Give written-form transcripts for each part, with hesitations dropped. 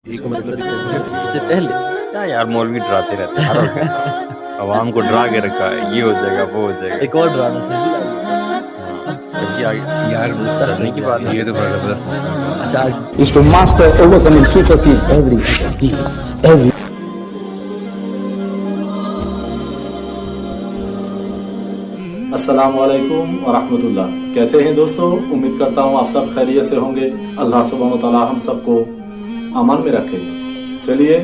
इससे पहले क्या यार मौलवी डराते रहते हैं आवाम को डरा के रखा है, ये हो जाएगा वो हो जाएगा। एक और ड्रामा था जबकि आगे यार करने की बात है। ये तो बड़ा जबरदस्त मसला है। अच्छा is to master, overcome, and supersede every. अस्सलाम वालेकुम व रहमतुल्लाह। कैसे हैं दोस्तों? उम्मीद करता हूँ आप सब खैरियत से होंगे। अल्लाह सुब्हान व तआला हम सबको अमान में रखे। चलिए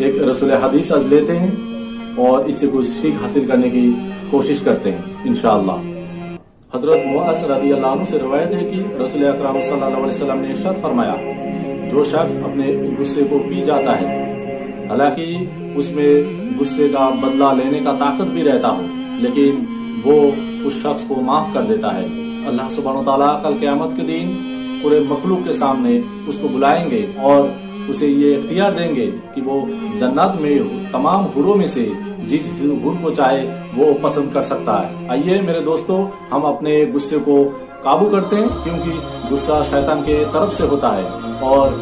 एक रसूल हदीस आज लेते हैं और इससे कुछ सीख हासिल करने की कोशिश करते हैं इंशाअल्लाह। हजरत मुअज़ रज़ियल्लाहु अन्हु से रिवायत है कि रसूल अकरम सल्लल्लाहु अलैहि वसल्लम ने इरशाद फरमाया, जो शख्स अपने गुस्से को पी जाता है, हालांकि उसमें गुस्से का बदला लेने का ताकत भी रहता हो, लेकिन वो उस शख्स को माफ कर देता है। अल्लाह सुब्हानहू व तआला कल क़यामत के दिन पूरे मखलूक के सामने उसको बुलाएंगे और उसे ये इख्तियार देंगे कि वो जन्नत में तमाम हुरों में से जिस हुर को चाहे वो पसंद कर सकता है। आइए मेरे दोस्तों, हम अपने गुस्से को काबू करते हैं, क्योंकि गुस्सा शैतान के तरफ से होता है और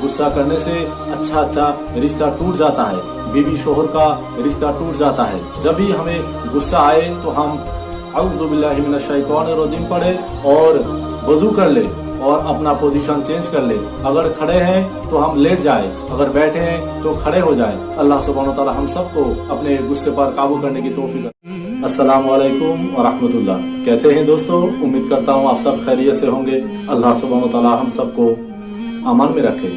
गुस्सा करने से अच्छा रिश्ता टूट जाता है, बीवी शोहर का रिश्ता टूट जाता है। जब भी हमें गुस्सा आए तो हम अऊज़ु बिल्लाहि मिनश शैतानिर रजीम पढ़े और वजू कर ले और अपना पोजीशन चेंज कर ले। अगर खड़े हैं तो हम लेट जाए, अगर बैठे हैं तो खड़े हो जाए। अल्लाह सुब्हानहू व तआला हम सबको अपने गुस्से पर काबू करने की तौफीक दे। अस्सलाम वालेकुम व रहमतुल्लाह। कैसे हैं दोस्तों? उम्मीद करता हूँ आप सब खैरियत से होंगे। अल्लाह सुब्हानहू व तआला हम सबको अमान में रखे।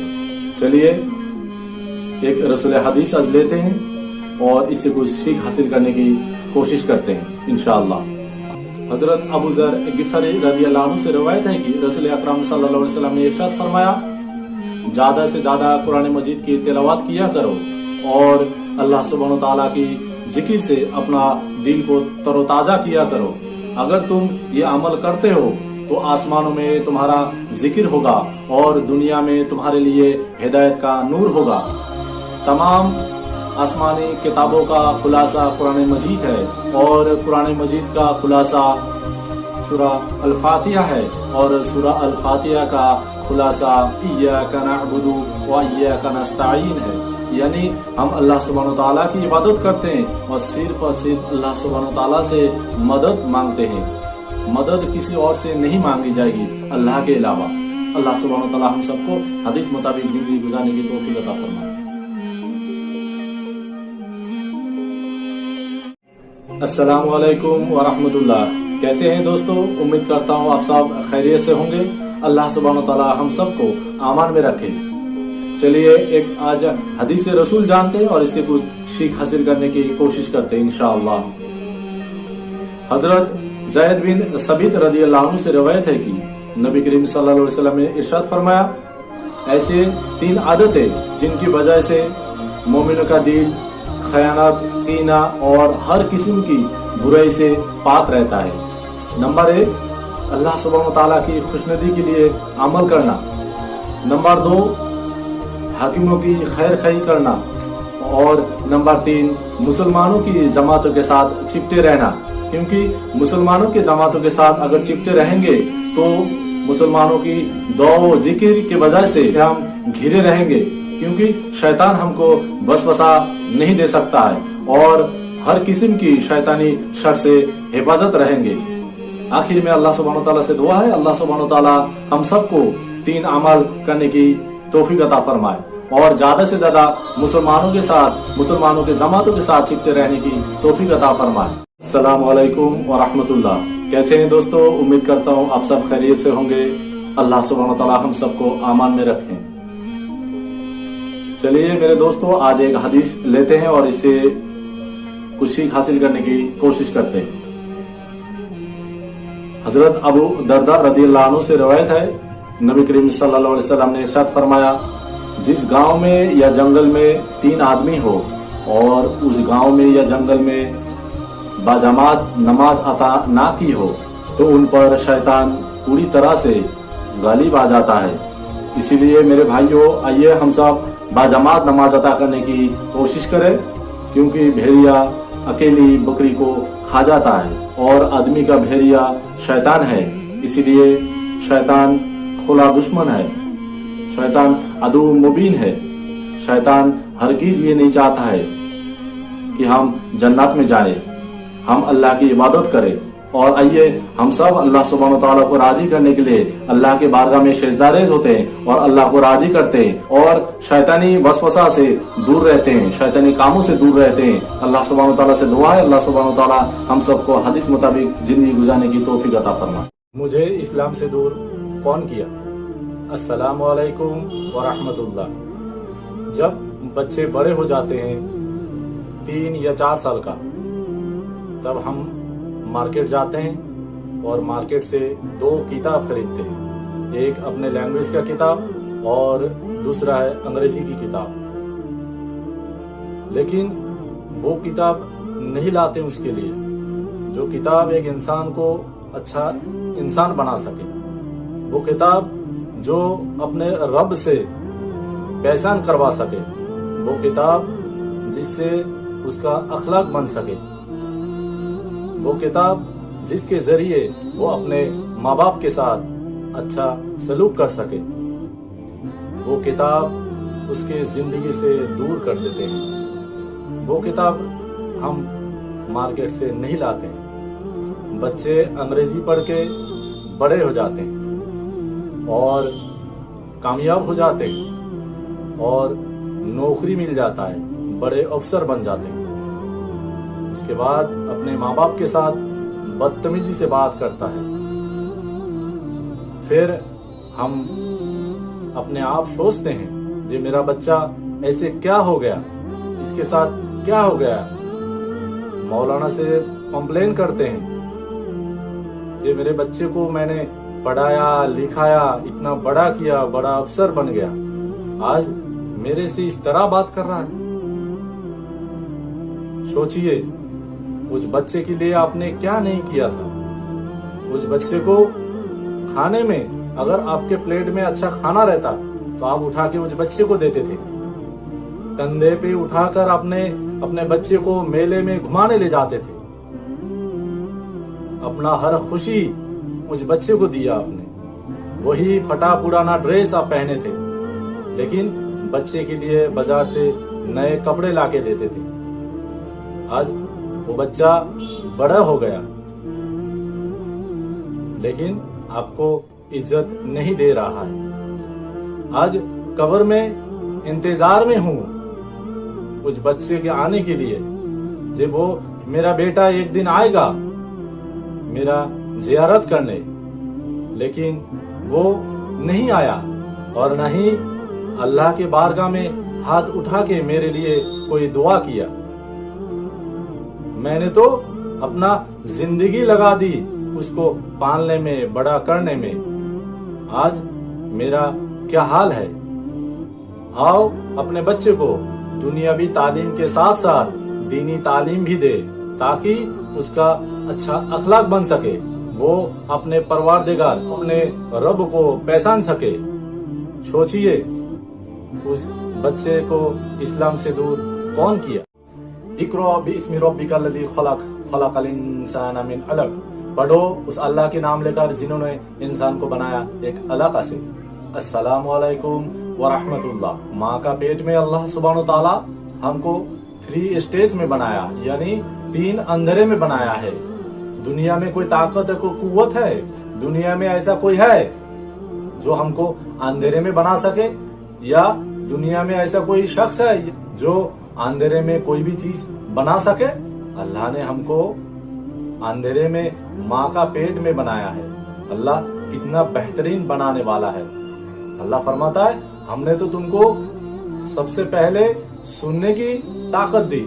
चलिए एक रसूल हदीस आज लेते हैं और इससे कुछ सीख हासिल करने की कोशिश करते हैं इंशाअल्लाह। हजरत अबू ज़र गिफ़ारी रज़ियल्लाहु अन्हु से रिवायत है कि रसूल अकरम सल्लल्लाहु अलैहि वसल्लम ने इरशाद फरमाया, ज्यादा से ज्यादा कुरान मजीद की तिलावत किया करो और अल्लाह सुब्हानहू व तआला की जिक्र से अपना दिल को तरोताजा किया करो। अगर तुम ये अमल करते हो तो आसमानों में तुम्हारा जिक्र होगा और दुनिया में तुम्हारे लिए हिदायत का नूर होगा। तमाम आसमानी किताबों का खुलासा कुरान मजीद है और कुरान मजीद का खुलासा सूरा अल फातिहा है और सूरा अल फातिहा का खुलासा इय्याका नअबुदु व इय्याका नस्तईन है। यानी हम अल्लाह सुब्हानहू व तआला की इबादत करते हैं और सिर्फ अल्लाह सुब्हानहू व तआला से मदद मांगते हैं। मदद किसी और से नहीं मांगी जाएगी अल्लाह के अलावा। अल्लाह सुब्हानहू व तआला हम सबको हदीस मुताबिक जिंदगी गुजारने की तौफीक अता फरमाए। अस्सलाम वालेकुम व रहमतुल्लाह। कैसे हैं दोस्तों? उम्मीद करता हूँ आप सब खैरियत से होंगे। अल्लाह सुब्हानहू व तआला हम सबको आमान में रखे। चलिए एक आज हदीस रसूल जानते हैं और इससे कुछ सीख हासिल करने की कोशिश करते हैं इंशाअल्लाह। हजरत ज़ैद बिन सबीत रज़ियल्लाहु अन्हु से रिवायत है कि नबी करीम सल्लल्लाहु अलैहि वसल्लम ने इरशाद फरमाया, ऐसे 3 आदतें जिनकी वजह से मोमिन का दिल खयानत, कीना और हर किस्म की बुराई से पाक रहता है। नंबर 1, अल्लाह सुब्हानहू व तआला की खुशनुदी के लिए अमल करना। नंबर 2, हाकिमों की खैर खाई करना। और नंबर 3, मुसलमानों की जमातों के साथ चिपटे रहना, क्योंकि मुसलमानों के जमातों के साथ अगर चिपटे रहेंगे तो मुसलमानों की दुआ व जिक्र की वजह से हम घिरे रहेंगे, क्योंकि शैतान हमको वसवसा नहीं दे सकता है और हर किस्म की शैतानी शर से हिफाजत रहेंगे। आखिर में अल्लाह सुब्हानहू व तआला से दुआ है, अल्लाह सुब्हानहू व तआला हम सबको 3 अमल करने की तौफीक अता फरमाए और ज्यादा से ज्यादा मुसलमानों के साथ, मुसलमानों के जमातों के साथ चिपटे रहने की तौफीक अता फरमाए। अस्सलाम वालेकुम व रहमतुल्लाह। कैसे हैं दोस्तों? उम्मीद करता हूँ आप सब खैरियत से होंगे। अल्लाह सुब्हानहू व तआला हम सबको आमान में रखें। चलिए मेरे दोस्तों, आज एक हदीस लेते हैं और इससे कुछ सीख हासिल करने की कोशिश करते हैं। हजरत अबू दरदा रज़ियल्लाहु अन्हु से रिवायत है, नबी करीम सल्लल्लाहु अलैहि वसल्लम ने इरशाद फरमाया, जिस गांव में या जंगल में 3 आदमी हो और उस गांव में या जंगल में बाजमात नमाज अता ना की हो तो उन पर शैतान पूरी तरह से गालिब आ जाता है। इसीलिए मेरे भाइयों, आइए हम सब बाजमात नमाज अता करने की कोशिश करें, क्योंकि भेड़िया अकेली बकरी को खा जाता है और आदमी का भेड़िया शैतान है। इसीलिए शैतान खुला दुश्मन है। शैतान अदू मुबीन है। शैतान हरगिज ये नहीं चाहता है कि हम जन्नत में जाएं, हम अल्लाह की इबादत करें। और आइए हम सब अल्लाह सुब्हानहू तआला को राजी करने के लिए अल्लाह के बारगाह में सेजदारेज होते हैं और अल्लाह को राजी करते हैं और शैतानी वसवसा से दूर रहते हैं, शैतानी कामों से दूर रहते हैं। अल्लाह सुब्हानहू तआला से दुआ है, अल्लाह सुब्हानहू तआला हम सबको हदीस मुताबिक जिंदगी गुजारने की तौफीक अता फरमाए। मुझे इस्लाम से दूर कौन किया? अस्सलामु अलैकुम व रहमतुल्लाह। जब बच्चे बड़े हो जाते हैं 3 या 4 साल का, तब हम मार्केट जाते हैं और मार्केट से 2 किताब खरीदते हैं। एक अपने लैंग्वेज का किताब और दूसरा है अंग्रेजी की किताब। लेकिन वो किताब नहीं लाते उसके लिए जो किताब एक इंसान को अच्छा इंसान बना सके। वो किताब जो अपने रब से पहचान करवा सके। वो किताब जिससे उसका अखलाक बन सके। वो किताब जिसके जरिए वो अपने माँ बाप के साथ अच्छा सलूक कर सके। वो किताब उसके जिंदगी से दूर कर देते हैं। वो किताब हम मार्केट से नहीं लाते हैं। बच्चे अंग्रेजी पढ़ के बड़े हो जाते हैं और कामयाब हो जाते हैं और नौकरी मिल जाता है, बड़े अफसर बन जाते हैं। उसके बाद अपने माँ बाप के साथ बदतमीजी से बात करता है। फिर हम अपने आप सोचते हैं जे मेरा बच्चा ऐसे क्या हो गया, इसके साथ क्या हो गया। मौलाना से कंप्लेन करते हैं जे मेरे बच्चे को मैंने पढ़ाया लिखाया, इतना बड़ा किया, बड़ा अफसर बन गया, आज मेरे से इस तरह बात कर रहा है। सोचिए उस बच्चे के लिए आपने क्या नहीं किया था। उस बच्चे को खाने में अगर आपके प्लेट में अच्छा खाना रहता तो आप उठा के उस बच्चे को देते थे। कंधे पे उठाकर अपने बच्चे को मेले में घुमाने ले जाते थे। अपना हर खुशी उस बच्चे को दिया आपने। वही फटा पुराना ड्रेस आप पहने थे, लेकिन बच्चे के लिए बाजार से नए कपड़े लाके देते थे। आज वो बच्चा बड़ा हो गया, लेकिन आपको इज्जत नहीं दे रहा है। आज कब्र में इंतजार में हूं उस बच्चे के आने के लिए, जब वो मेरा बेटा एक दिन आएगा मेरा जियारत करने, लेकिन वो नहीं आया और न ही अल्लाह के बारगाह में हाथ उठा के मेरे लिए कोई दुआ किया। मैंने तो अपना जिंदगी लगा दी उसको पालने में, बड़ा करने में। आज मेरा क्या हाल है। आओ अपने बच्चे को दुनियावी तालीम के साथ साथ दीनी तालीम भी दे, ताकि उसका अच्छा अखलाक बन सके, वो अपने परवरदिगार अपने रब को पहचान सके। सोचिए उस बच्चे को इस्लाम से दूर कौन किया। इक़रा बिस्मि रब्बिकल लज़ी खलक़, खलक़ल इंसान मिन अलक़। पढ़ो उस अल्लाह के नाम लेकर जिन्होंने इंसान को बनाया एक अलक़ से। अस्सलामु अलैकुम व रहमतुल्लाह। माँ का पेट में अल्लाह सुब्हानहू तआला हमको 3 स्टेज में बनाया, यानी 3 अंधेरे में बनाया है। दुनिया में कोई ताकत है, कोई कुव्वत है, दुनिया में ऐसा कोई है जो हमको अंधेरे में बना सके, या दुनिया में ऐसा कोई शख्स है जो अंधेरे में कोई भी चीज बना सके। अल्लाह ने हमको अंधेरे में माँ का पेट में बनाया है। अल्लाह कितना बेहतरीन बनाने वाला है। अल्लाह फरमाता है हमने तो तुमको सबसे पहले सुनने की ताकत दी,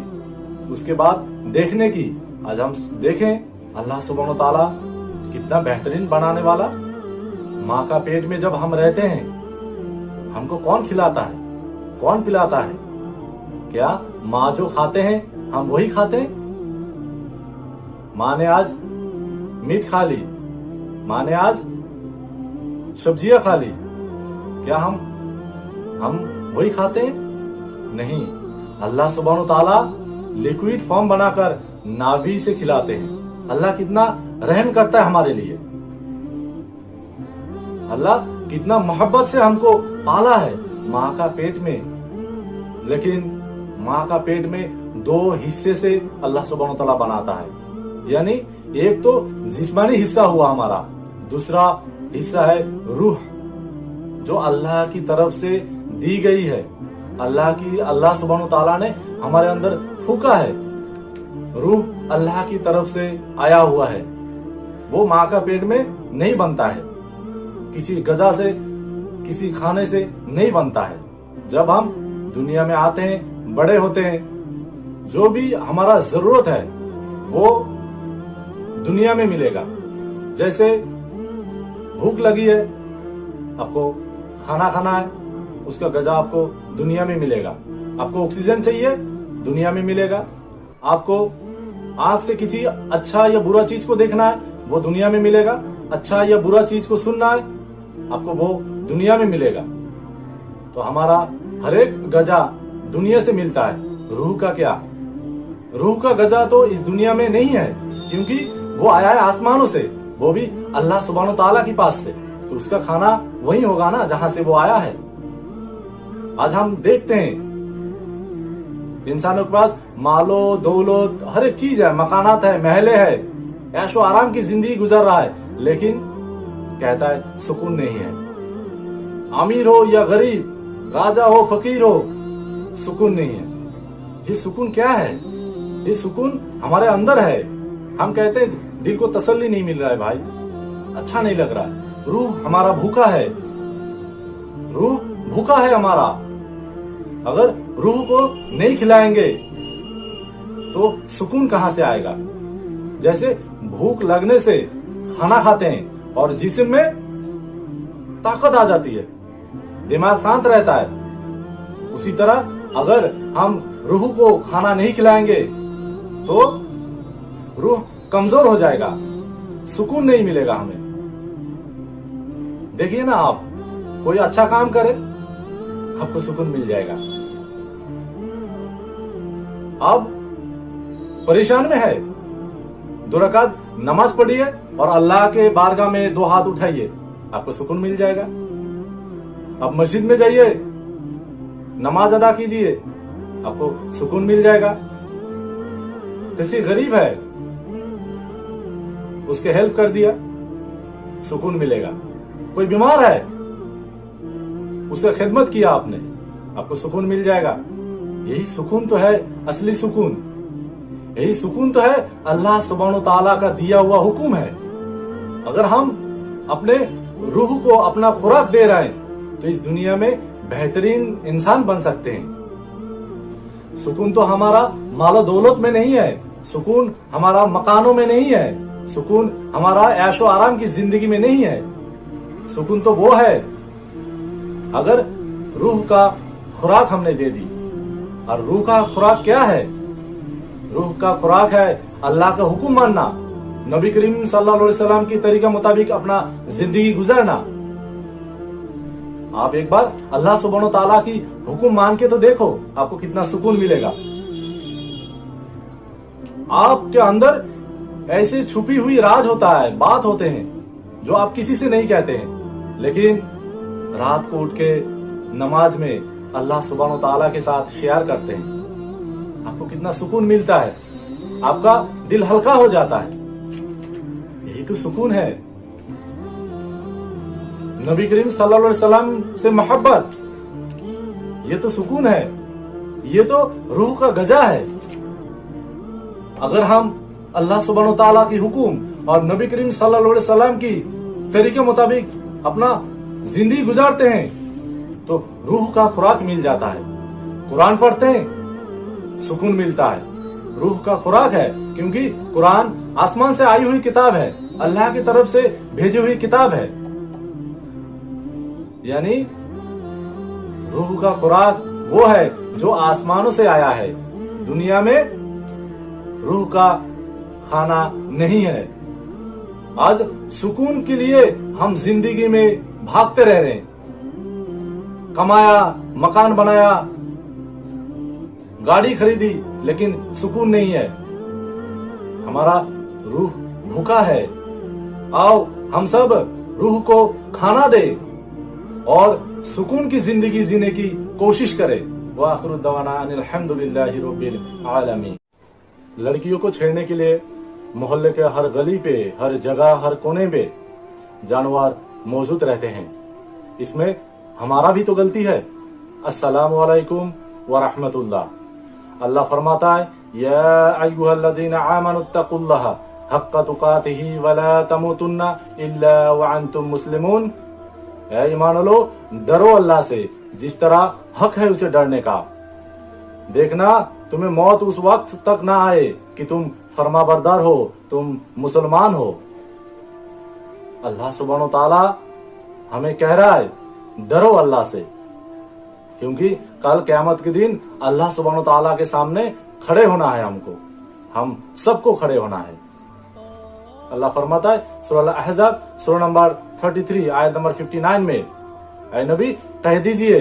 उसके बाद देखने की। आज हम देखें अल्लाह सुब्हानहू तआला कितना बेहतरीन बनाने वाला। माँ का पेट में जब हम रहते हैं हमको कौन खिलाता है, कौन पिलाता है? क्या माँ जो खाते हैं हम वही खाते हैं? माँ ने आज मीट खा ली, माँ ने आज सब्जियां खा ली, क्या हम वही खाते हैं? नहीं। अल्लाह सुब्हानहू तआला लिक्विड फॉर्म बनाकर नाभि से खिलाते हैं। अल्लाह कितना रहम करता है हमारे लिए। अल्लाह कितना मोहब्बत से हमको पाला है माँ का पेट में, लेकिन माँ का पेट में दो हिस्से से अल्लाह सुब्हानहू व तआला बनाता है। यानी एक तो जिस्मानी हिस्सा हुआ हमारा, दूसरा हिस्सा है रूह, जो अल्लाह की तरफ से दी गई है। अल्लाह सुब्हानहू व तआला ने हमारे अंदर फूका है। रूह अल्लाह की तरफ से आया हुआ है, वो माँ का पेट में नहीं बनता है, किसी गजा से किसी खाने से नहीं बनता है। जब हम दुनिया में आते हैं, बड़े होते हैं, जो भी हमारा जरूरत है वो दुनिया में मिलेगा। जैसे भूख लगी है, आपको खाना खाना है, उसका गजा आपको दुनिया में मिलेगा। आपको ऑक्सीजन चाहिए, दुनिया में मिलेगा। आपको आंख से किसी अच्छा या बुरा चीज को देखना है, वो दुनिया में मिलेगा। अच्छा या बुरा चीज को सुनना है, आपको वो दुनिया में मिलेगा। तो हमारा हर एक गजा दुनिया से मिलता है। रूह का क्या? रूह का गजा तो इस दुनिया में नहीं है, क्योंकि वो आया है आसमानों से, वो भी अल्लाह सुब्हानहू व तआला के पास से। तो उसका खाना वही होगा ना जहां से वो आया है। आज हम देखते हैं इंसानों के पास मालो दौलत हर एक चीज है, मकानात है, महले है, ऐशो आराम की जिंदगी गुजर रहा है, लेकिन कहता है सुकून नहीं है। अमीर हो या गरीब, राजा हो फकीर हो, सुकून नहीं है। ये सुकून क्या है? ये सुकून हमारे अंदर है। हम कहते हैं दिल को तसल्ली नहीं मिल रहा है भाई, अच्छा नहीं लग रहा है। रूह हमारा भूखा है, रूह भूखा है हमारा। अगर रूह को नहीं खिलाएंगे तो सुकून कहां से आएगा? जैसे भूख लगने से खाना खाते हैं और जिस्म में ताकत आ जाती है, दिमाग शांत रहता है, उसी तरह अगर हम रूह को खाना नहीं खिलाएंगे तो रूह कमजोर हो जाएगा, सुकून नहीं मिलेगा हमें। देखिए ना, आप कोई अच्छा काम करे, आपको सुकून मिल जाएगा। आप परेशान में है, 2 रकात नमाज पढ़िए और अल्लाह के बारगाह में 2 हाथ उठाइए, आपको सुकून मिल जाएगा। आप मस्जिद में जाइए, नमाज अदा कीजिए, आपको सुकून मिल जाएगा। किसी गरीब है, उसके हेल्प कर दिया, सुकून मिलेगा। कोई बीमार है, उसका खिदमत किया आपने, आपको सुकून मिल जाएगा। यही सुकून तो है असली सुकून। यही सुकून तो है अल्लाह सुब्हानहू व तआला का दिया हुआ हुक्म है। अगर हम अपने रूह को अपना खुराक दे रहे हैं तो इस दुनिया में बेहतरीन इंसान बन सकते हैं। सुकून तो हमारा मालो दौलत में नहीं है, सुकून हमारा मकानों में नहीं है, सुकून हमारा ऐशो आराम की जिंदगी में नहीं है। सुकून तो वो है अगर रूह का खुराक हमने दे दी। और रूह का खुराक क्या है? रूह का खुराक है अल्लाह का हुक्म मानना, नबी करीम सल्लल्लाहु अलैहि वसल्लम की तरीका मुताबिक अपना जिंदगी गुजारना। आप एक बार अल्लाह सुब्हानहू व तआला की हुक्म मान के तो देखो, आपको कितना सुकून मिलेगा। आपके अंदर ऐसे छुपी हुई राज होता है, बात होते हैं जो आप किसी से नहीं कहते हैं, लेकिन रात को उठ के नमाज में अल्लाह सुब्हानहू व तआला के साथ शेयर करते हैं। आपको कितना सुकून मिलता है, आपका दिल हल्का हो जाता है। यही तो सुकून है। नबी करीम सल्लल्लाहु अलैहि वसल्लम से मोहब्बत, ये तो सुकून है, ये तो रूह का गजा है। अगर हम अल्लाह सुब्हानहू व तआला की हुक्म और नबी करीम सल्लल्लाहु अलैहि वसल्लम की तरीके मुताबिक अपना जिंदगी गुजारते हैं तो रूह का खुराक मिल जाता है। कुरान पढ़ते हैं, सुकून मिलता है, रूह का खुराक है, क्योंकि कुरान आसमान से आई हुई किताब है, अल्लाह की तरफ से भेजी हुई किताब है। यानी रूह का खुराक वो है जो आसमानों से आया है, दुनिया में रूह का खाना नहीं है। आज सुकून के लिए हम जिंदगी में भागते रह रहे हैं, कमाया, मकान बनाया, गाड़ी खरीदी, लेकिन सुकून नहीं है। हमारा रूह भूखा है। आओ हम सब रूह को खाना दे, और सुकून की जिंदगी जीने की कोशिश करे। व आखिरु दवाना अनिल हम्दुलिल्लाहि रब्बिल आलमीन। लड़कियों को छेड़ने के लिए मोहल्ले के हर गली पे, हर जगह, हर कोने पे जानवर मौजूद रहते हैं। इसमें हमारा भी तो गलती है। अस्सलामु अलैकुम व रहमतुल्लाह। अल्लाह फरमाता है, या अय्युहल्लज़ीना आमनुत्तकुल्लाह हक्का तुकातिही वला तमूतुन्ना इल्ला व अंतुम मुस्लिमून। ऐ ईमान वालो, डरो अल्लाह से जिस तरह हक है उसे डरने का। देखना तुम्हें मौत उस वक्त तक ना आए कि तुम फरमाबरदार हो, तुम मुसलमान हो। अल्लाह सुब्हानो तआला हमें कह रहा है डरो अल्लाह से, क्योंकि कल क़यामत के दिन अल्लाह सुब्हानो तआला के सामने खड़े होना है। हम सबको खड़े होना है। अल्लाह फरमाता है सूरह अहज़ाब सूरह नंबर 33 आयत नंबर 59 में, ऐ नबी कह दीजिए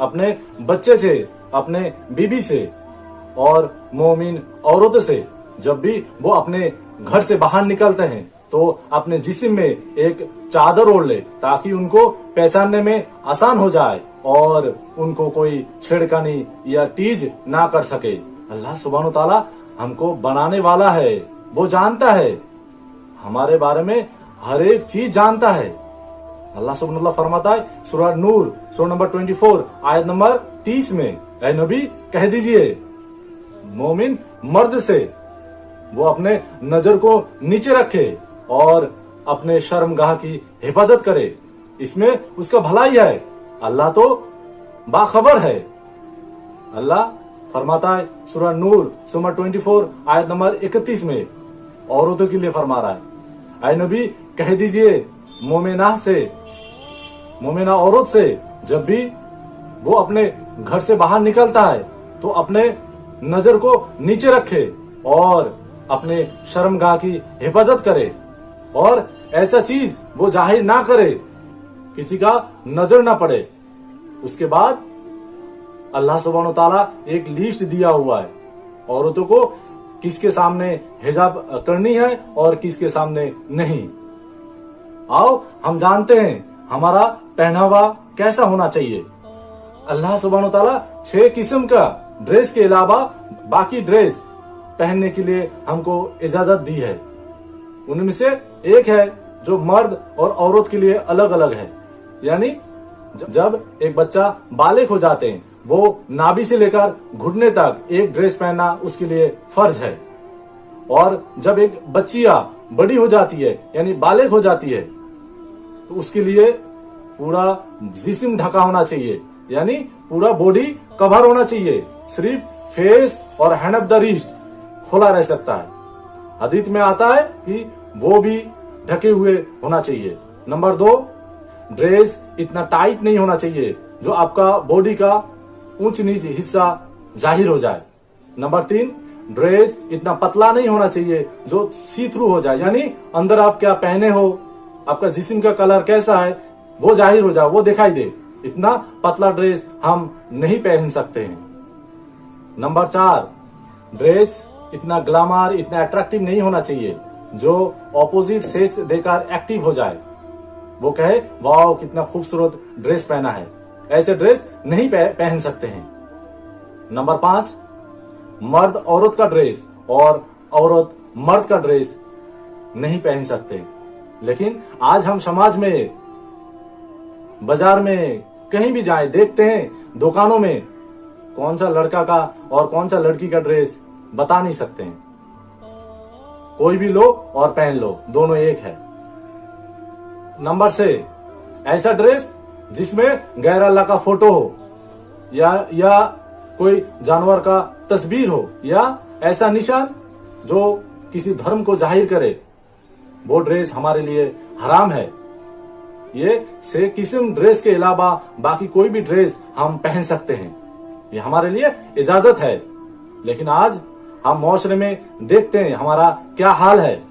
अपने बच्चे से, अपने बीबी से और मोमिन औरतों से, जब भी वो अपने घर से बाहर निकलते हैं तो अपने जिस्म में एक चादर ओढ़ ले, ताकि उनको पहचानने में आसान हो जाए और उनको कोई छेड़खानी या टीज ना कर सके। अल्लाह सुब्हानो तआला हमको बनाने वाला है, वो जानता है, हमारे बारे में हर एक चीज जानता है। अल्लाह सुब्हानो तआला फरमाता है सूरह नूर सूरह नंबर 24 आयत नंबर 30 में, ऐ नबी कह दीजिए मोमिन मर्द से वो अपने नजर को नीचे रखे और अपने शर्मगाह की हिफाजत करे, इसमें उसका भलाई है। अल्लाह तो बाखबर है। अल्लाह फरमाता है सूरह नूर सूरह 24 आयत नंबर 31 में, औरतों के लिए फरमा रहा है, ऐ नबी कह दीजिए मोमिना औरत से जब भी वो अपने घर से बाहर निकलता है तो अपने नजर को नीचे रखे और अपने शर्मगाह की हिफाजत करे और ऐसा चीज वो जाहिर ना करे, किसी का नजर ना पड़े। उसके बाद अल्लाह सुब्हानो तआला एक लिस्ट दिया हुआ है औरतों को किसके सामने हिजाब करनी है और किसके सामने नहीं। आओ हम जानते हैं हमारा पहनावा कैसा होना चाहिए। अल्लाह सुब्हानो तआला 6 किस्म का ड्रेस के अलावा बाकी ड्रेस पहनने के लिए हमको इजाजत दी है। उनमें से एक है जो मर्द और औरत के लिए अलग अलग है, यानी जब एक बच्चा बालिग हो जाते हैं वो नाभि से लेकर घुटने तक एक ड्रेस पहनना उसके लिए फर्ज है। और जब एक बच्चिया बड़ी हो जाती है यानी बालिग हो जाती है तो उसके लिए पूरा जिस्म ढका होना चाहिए, यानी पूरा बॉडी कवर होना चाहिए, सिर्फ फेस और हैंड ऑफ द रिस्ट खुला रह सकता है। हदीस में आता है कि वो भी ढके हुए होना चाहिए। नंबर 2, ड्रेस इतना टाइट नहीं होना चाहिए जो आपका बॉडी का ऊंच नीच हिस्सा जाहिर हो जाए। नंबर 3, ड्रेस इतना पतला नहीं होना चाहिए जो सी थ्रू हो जाए, यानी अंदर आप क्या पहने हो, आपका जिस्म का कलर कैसा है वो जाहिर हो जाए, वो दिखाई दे। इतना पतला ड्रेस हम नहीं पहन सकते हैं। नंबर 4, ड्रेस इतना ग्लैमर, इतना अट्रैक्टिव नहीं होना चाहिए जो ऑपोजिट सेक्स देखकर एक्टिव हो जाए, वो कहे वाह कितना खूबसूरत ड्रेस पहना है। ऐसे ड्रेस नहीं पहन सकते हैं। नंबर 5, मर्द औरत का ड्रेस और औरत मर्द का ड्रेस नहीं पहन सकते। लेकिन आज हम समाज में, बाजार में, कहीं भी जाएं देखते हैं दुकानों में कौन सा लड़का का और कौन सा लड़की का ड्रेस बता नहीं सकते हैं। कोई भी लो और पहन लो, दोनों एक है। नंबर 6, ऐसा ड्रेस जिसमें गैर अल्लाह का फोटो हो या कोई जानवर का तस्वीर हो या ऐसा निशान जो किसी धर्म को जाहिर करे, वो ड्रेस हमारे लिए हराम है। ये 6 किस्म ड्रेस के अलावा बाकी कोई भी ड्रेस हम पहन सकते हैं, ये हमारे लिए इजाजत है। लेकिन आज हम माशरे में देखते हैं हमारा क्या हाल है।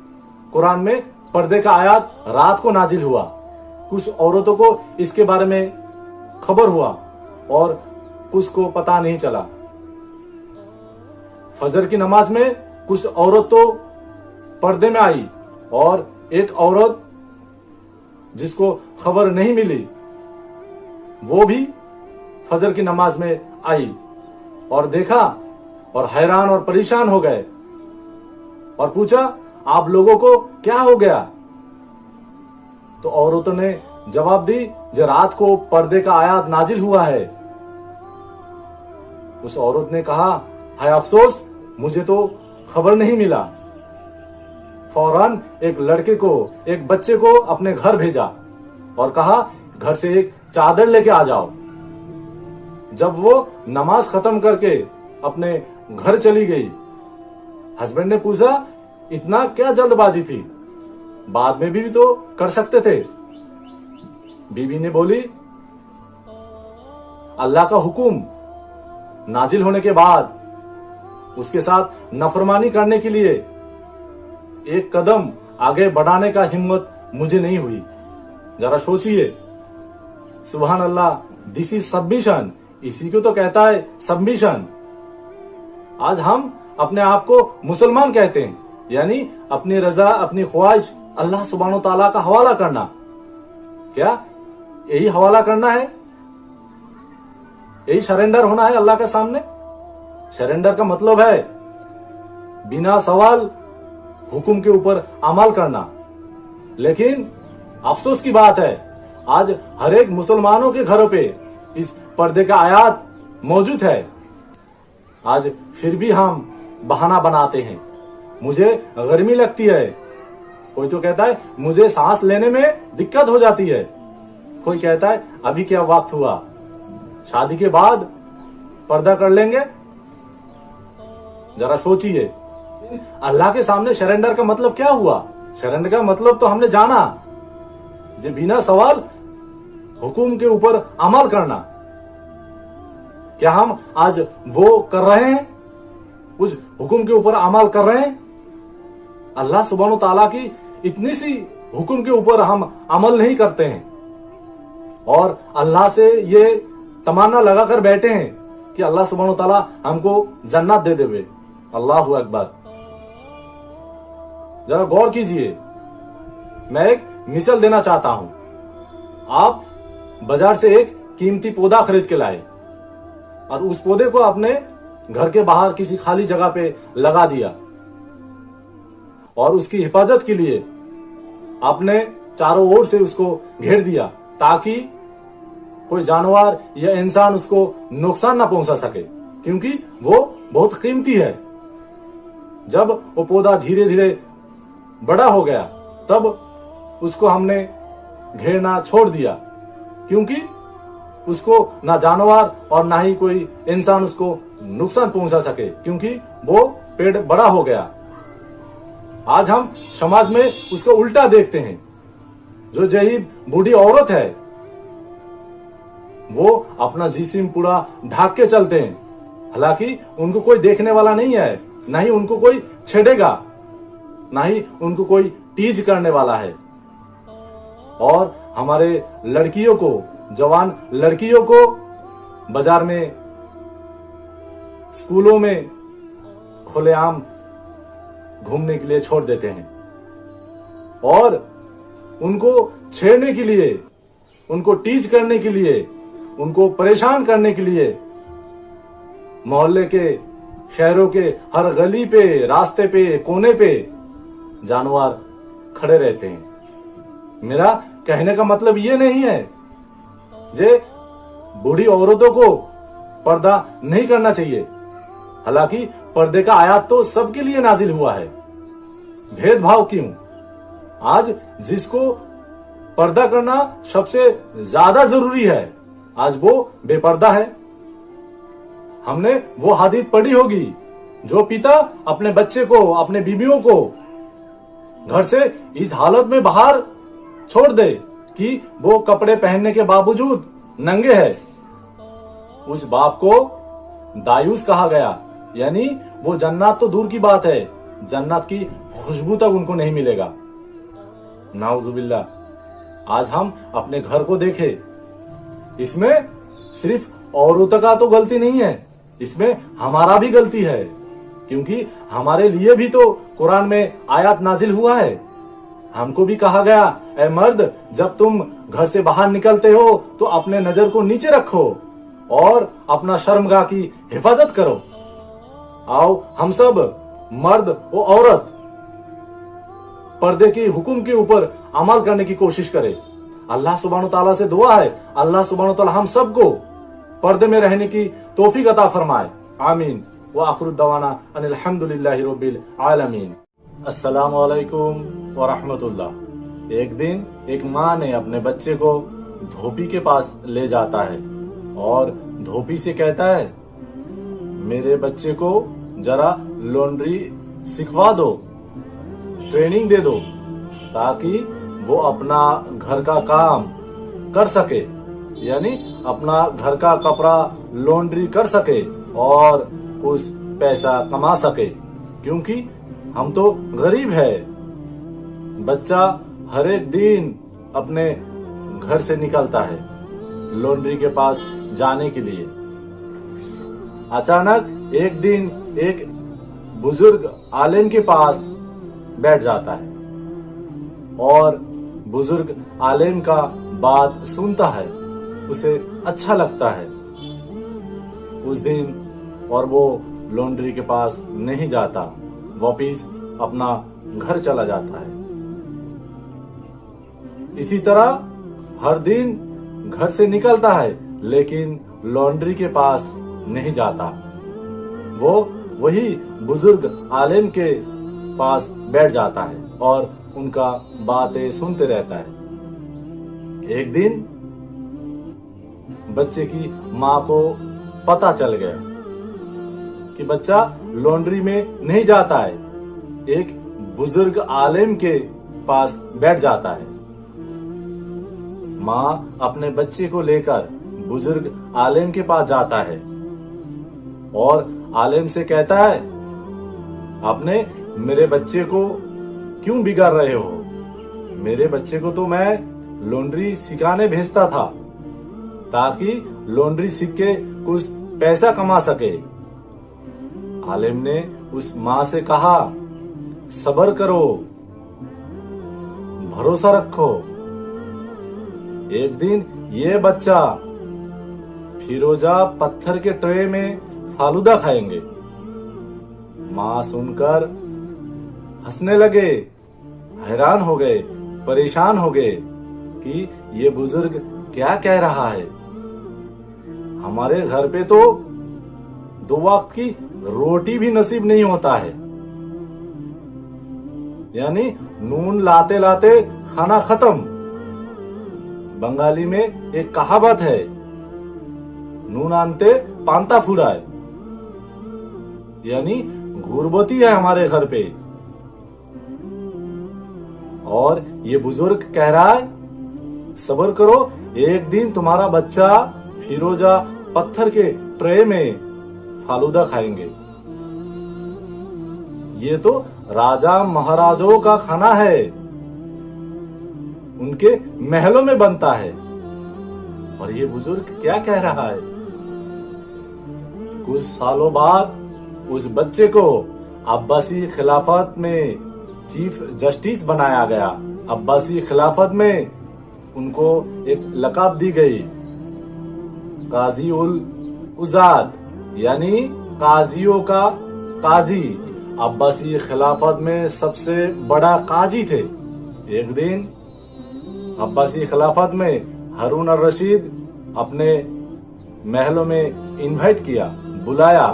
कुरान में पर्दे का आयत रात को नाजिल हुआ, कुछ औरतों को इसके बारे में खबर हुआ और कुछ को पता नहीं चला। फजर की नमाज में कुछ औरत तो पर्दे में आई और एक औरत जिसको खबर नहीं मिली वो भी फजर की नमाज में आई और देखा और हैरान और परेशान हो गए और पूछा, आप लोगों को क्या हो गया? तो औरतों ने जवाब दी, जो रात को पर्दे का आयत नाजिल हुआ है। उस औरत ने कहा, हाय अफसोस, मुझे तो खबर नहीं मिला। फौरन एक लड़के को, एक बच्चे को अपने घर भेजा और कहा, घर से एक चादर लेके आ जाओ। जब वो नमाज खत्म करके अपने घर चली गई, हस्बैंड ने पूछा, इतना क्या जल्दबाजी थी? बाद में भी तो कर सकते थे। बीबी ने बोली, अल्लाह का हुक्म नाजिल होने के बाद उसके साथ नफरमानी करने के लिए एक कदम आगे बढ़ाने का हिम्मत मुझे नहीं हुई। जरा सोचिए, सुभान अल्लाह, दिस इज सबमिशन। इसी को तो कहता है सबमिशन। आज हम अपने आप को मुसलमान कहते हैं, यानी अपनी रजा, अपनी ख्वाहिश अल्लाह सुब्हानो ताला का हवाला करना। क्या यही हवाला करना है? यही सरेंडर होना है अल्लाह के सामने? सरेंडर का मतलब है बिना सवाल हुक्म के ऊपर अमल करना। लेकिन अफसोस की बात है, आज हर एक मुसलमानों के घरों पे इस पर्दे का आयात मौजूद है। आज फिर भी हम बहाना बनाते हैं, मुझे गर्मी लगती है। कोई तो कहता है मुझे सांस लेने में दिक्कत हो जाती है। कोई कहता है अभी क्या वक्त हुआ, शादी के बाद पर्दा कर लेंगे। जरा सोचिए, अल्लाह के सामने सरेंडर का मतलब क्या हुआ? सरेंडर का मतलब तो हमने जाना, जो बिना सवाल हुक्म के ऊपर अमल करना। क्या हम आज वो कर रहे हैं? उस हुक्म के ऊपर अमल कर रहे हैं? अल्लाह सुब्हानो ताला की इतनी सी हुक्म के ऊपर हम अमल नहीं करते हैं और अल्लाह से ये तमन्ना लगाकर बैठे हैं कि अल्लाह सुब्हानो ताला हमको जन्नत दे देवे। अल्लाहु अकबर। जरा गौर कीजिए, मैं एक मिसाल देना चाहता हूं। आप बाजार से एक कीमती पौधा खरीद के लाए और उस पौधे को आपने घर के बाहर किसी खाली जगह पे लगा दिया और उसकी हिफाजत के लिए आपने चारों ओर से उसको घेर दिया ताकि कोई जानवर या इंसान उसको नुकसान ना पहुंचा सके, क्योंकि वो बहुत कीमती है। जब वो पौधा धीरे धीरे बड़ा हो गया तब उसको हमने घेरना छोड़ दिया, क्योंकि उसको ना जानवर और ना ही कोई इंसान उसको नुकसान पहुंचा सके, क्योंकि वो पेड़ बड़ा हो गया। आज हम समाज में उसको उल्टा देखते हैं। जो यही बूढ़ी औरत है वो अपना जिस्म पूरा ढक के चलते हैं, हालांकि उनको कोई देखने वाला नहीं है, ना ही उनको कोई छेड़ेगा, ना ही उनको कोई टीज करने वाला है। और हमारे लड़कियों को, जवान लड़कियों को बाजार में, स्कूलों में खुलेआम घूमने के लिए छोड़ देते हैं और उनको छेड़ने के लिए, उनको टीच करने के लिए, उनको परेशान करने के लिए मोहल्ले के, शहरों के हर गली पे, रास्ते पे, कोने पे जानवर खड़े रहते हैं। मेरा कहने का मतलब ये नहीं है जे बूढ़ी औरतों को पर्दा नहीं करना चाहिए, हालांकि पर्दे का आयात तो सबके लिए नाजिल हुआ है। भेदभाव क्यों? आज जिसको पर्दा करना सबसे ज्यादा जरूरी है, आज वो बेपर्दा है। हमने वो हदीस पढ़ी होगी, जो पिता अपने बच्चे को, अपने बीवियों को घर से इस हालत में बाहर छोड़ दे कि वो कपड़े पहनने के बावजूद नंगे है, उस बाप को दायूस कहा गया। यानी वो जन्नत तो दूर की बात है, जन्नत की खुशबू तक उनको नहीं मिलेगा। नाउजुबिल्लाह। आज हम अपने घर को देखें, इसमें सिर्फ औरतों का तो गलती नहीं है, इसमें हमारा भी गलती है, क्योंकि हमारे लिए भी तो कुरान में आयत नाजिल हुआ है। हमको भी कहा गया, ऐ मर्द, जब तुम घर से बाहर निकलते हो तो अपने नजर को नीचे रखो और अपना शर्मगाह की हिफाजत करो। आओ हम सब, मर्द व औरत, पर्दे की हुक्म के ऊपर अमल करने की कोशिश करें। अल्लाह सुब्हानो ताला से दुआ है, अल्लाह सुब्हानो ताला हम सबको पर्दे में रहने की तौफीक अता फरमाए। आमीन। व आखिरु दवाना अनिल हम्दुलिल्लाहि रब्बिल आलमीन। अस्सलामु अलैकुम व रहमतुल्लाह। एक दिन एक माँ ने अपने बच्चे को धोबी के पास ले जाता है और धोबी से कहता है, मेरे बच्चे को जरा लॉन्ड्री सिखवा दो, ट्रेनिंग दे दो, ताकि वो अपना घर का काम कर सके, यानी अपना घर का कपड़ा लॉन्ड्री कर सके और कुछ पैसा कमा सके, क्योंकि हम तो गरीब है। बच्चा हर एक दिन अपने घर से निकलता है लॉन्ड्री के पास जाने के लिए। अचानक एक दिन एक बुजुर्ग आलिम के पास बैठ जाता है और बुजुर्ग आलिम का बात सुनता है, उसे अच्छा लगता है उस दिन, और वो लॉन्ड्री के पास नहीं जाता, वापिस अपना घर चला जाता है। इसी तरह हर दिन घर से निकलता है लेकिन लॉन्ड्री के पास नहीं जाता। वो वही बुजुर्ग आलिम के पास बैठ जाता है और उनका बातें सुनते रहता है। एक दिन बच्चे की माँ को पता चल गया कि बच्चा लॉन्ड्री में नहीं जाता है, एक बुजुर्ग आलिम के पास बैठ जाता है। माँ अपने बच्चे को लेकर बुजुर्ग आलिम के पास जाता है और आलिम से कहता है, आपने मेरे बच्चे को क्यों बिगाड़ रहे हो? मेरे बच्चे को तो मैं लॉन्ड्री सिखाने भेजता था ताकि लॉन्ड्री सीख के कुछ पैसा कमा सके। आलिम ने उस माँ से कहा, सब्र करो, भरोसा रखो, एक दिन ये बच्चा फिरोजा पत्थर के ट्रे में फालूदा खाएंगे। माँ सुनकर हंसने लगे, हैरान हो गए, परेशान हो गए कि ये बुजुर्ग क्या कह रहा है। हमारे घर पे तो 2 वक्त की रोटी भी नसीब नहीं होता है, यानी नून लाते लाते खाना खत्म। बंगाली में एक कहावत है, नून आनते पांता फुराए, यानी गुर्बती है हमारे घर पे। और ये बुजुर्ग कह रहा है, सब्र करो, एक दिन तुम्हारा बच्चा फिरोजा पत्थर के ट्रे में फालूदा खाएंगे। ये तो राजा महाराजों का खाना है, उनके महलों में बनता है। और ये बुजुर्ग क्या कह रहा है? कुछ सालों बाद उस बच्चे को अब्बासी खिलाफत में चीफ जस्टिस बनाया गया। अब्बासी खिलाफत में उनको एक लक़ब दी गई, काजी उल कुजात, यानी काजियों का काजी। अब्बासी खिलाफत में सबसे बड़ा काजी थे। एक दिन अब्बासी खिलाफत में हारून अर रशीद अपने महलों में इनवाइट किया, बुलाया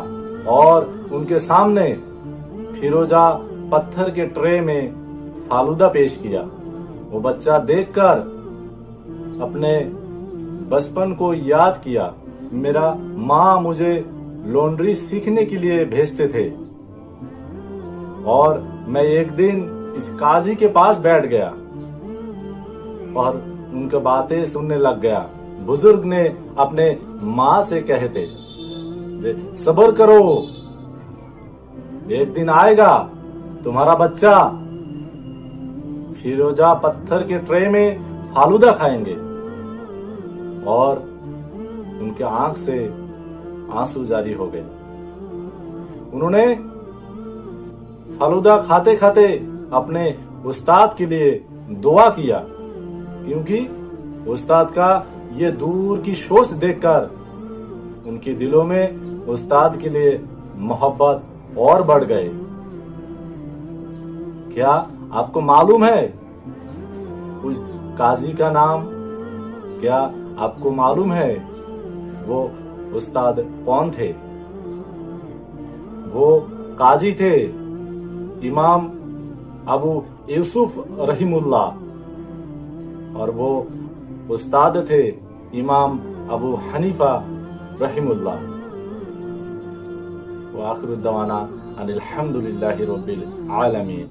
और उनके सामने फिरोजा पत्थर के ट्रे में फालूदा पेश किया। वो बच्चा देखकर अपने बचपन को याद किया, मेरा माँ मुझे लॉन्ड्री सीखने के लिए भेजते थे और मैं एक दिन इस काजी के पास बैठ गया और उनकी बातें सुनने लग गया। बुजुर्ग ने अपने माँ से कहते, सब्र करो, एक दिन आएगा तुम्हारा बच्चा फिरोजा पत्थर के ट्रे में फालूदा खाएंगे। और उनके आंख से आंसू जारी हो गए। उन्होंने फालूदा खाते खाते अपने उस्ताद के लिए दुआ किया, क्योंकि उस्ताद का ये दूर की सोच देखकर उनके दिलों में उस्ताद के लिए मोहब्बत और बढ़ गए। क्या आपको मालूम है उस काजी का नाम? क्या आपको मालूम है वो उस्ताद कौन थे? वो काजी थे इमाम अबू यूसुफ रहीमुल्लाह, और वो उस्ताद थे इमाम अबू हनीफा रहीमुल्लाह। व आखिर दवाना अनिल हम्दुलिल्लाहि रब्बिल आलमीन।